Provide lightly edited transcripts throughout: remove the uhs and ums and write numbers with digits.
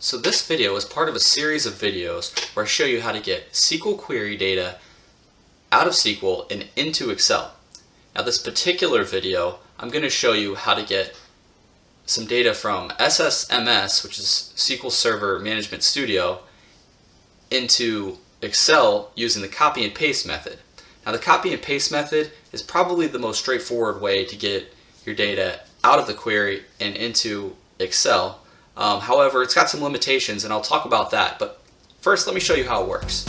So this video is part of a series of videos where I show you how to get SQL query data out of SQL and into Excel. Now this particular video, I'm going to show you how to get some data from SSMS, which is SQL Server Management Studio, into Excel using the copy and paste method. Now the copy and paste method is probably the most straightforward way to get your data out of the query and into Excel. However, it's got some limitations, and I'll talk about that. But first, let me show you how it works.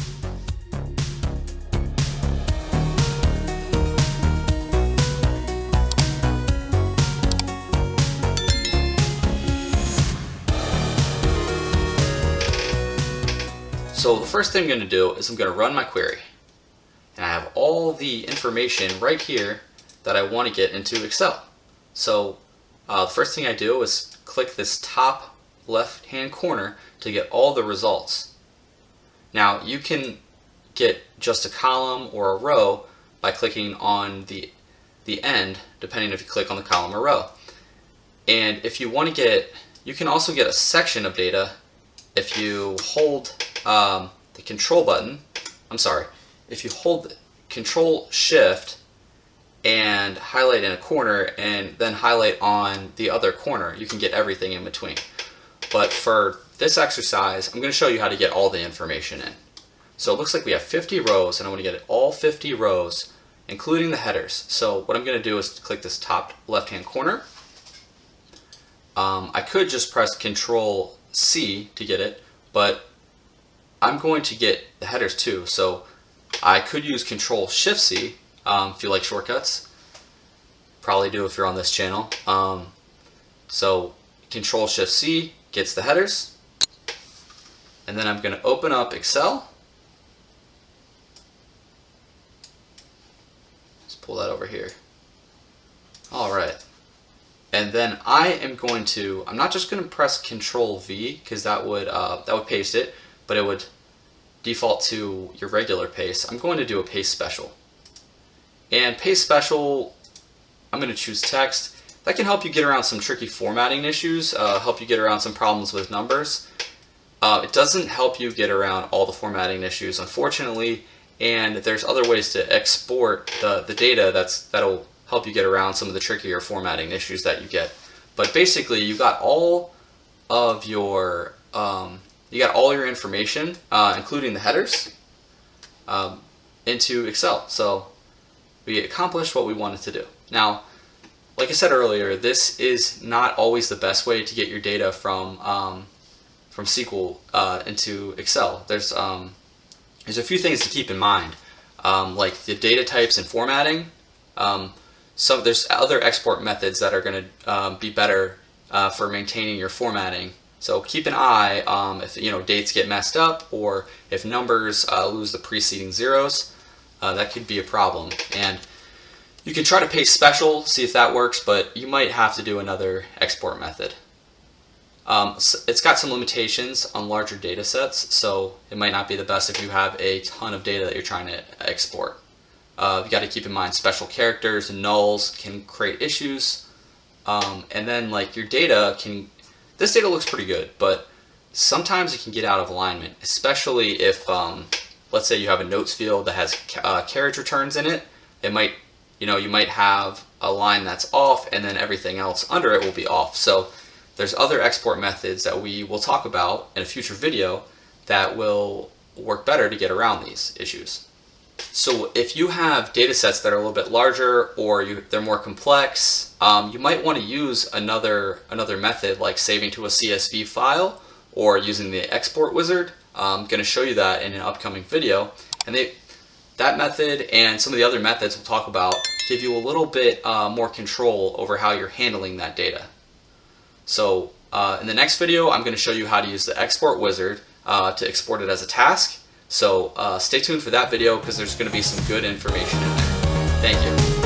So the first thing I'm going to do is I'm going to run my query. And I have all the information right here that I want to get into Excel. So the first thing I do is click this top left hand corner to get all the results. Now you can get just a column or a row by clicking on the end, depending if you click on the column or row. And if you want to get, you can also get a section of data if you hold the control button. If you hold Control Shift and highlight in a corner and then highlight on the other corner, you can get everything in between. But for this exercise, I'm going to show you how to get all the information in. So it looks like we have 50 rows, and I want to get all 50 rows, including the headers. So what I'm going to do is click this top left-hand corner. I could just press Control C to get it, but I'm going to get the headers too. So I could use Control Shift C if you like shortcuts. Probably do if you're on this channel. So Control Shift C gets the headers, and then I'm going to open up Excel. Let's pull that over here. All right, and then I'm not just going to press Control V, because that would paste it, but it would default to your regular paste. I'm going to do a paste special, and paste special, I'm going to choose text. That can help you get around some tricky formatting issues, help you get around some problems with numbers. It doesn't help you get around all the formatting issues, unfortunately, and there's other ways to export the data that'll help you get around some of the trickier formatting issues that you get. But basically, you got all your information, including the headers, into Excel. So we accomplished what we wanted to do. Now, like I said earlier, this is not always the best way to get your data from SQL into Excel. There's a few things to keep in mind, like the data types and formatting. There's other export methods that are going to be better for maintaining your formatting. So keep an eye if dates get messed up, or if numbers lose the preceding zeros. That could be a problem. And you can try to paste special, see if that works, but you might have to do another export method. It's got some limitations on larger data sets, so it might not be the best if you have a ton of data that you're trying to export. You got to keep in mind special characters and nulls can create issues, and then like your data this data looks pretty good, but sometimes it can get out of alignment, especially if let's say you have a notes field that has carriage returns in it. You might have a line that's off, and then everything else under it will be off. So there's other export methods that we will talk about in a future video that will work better to get around these issues. So if you have data sets that are a little bit larger, or they're more complex, you might want to use another method, like saving to a CSV file or using the export wizard. I'm going to show you that in an upcoming video, and that method and some of the other methods we'll talk about give you a little bit more control over how you're handling that data. So in the next video, I'm going to show you how to use the export wizard to export it as a task. So stay tuned for that video, because there's going to be some good information in there. Thank you.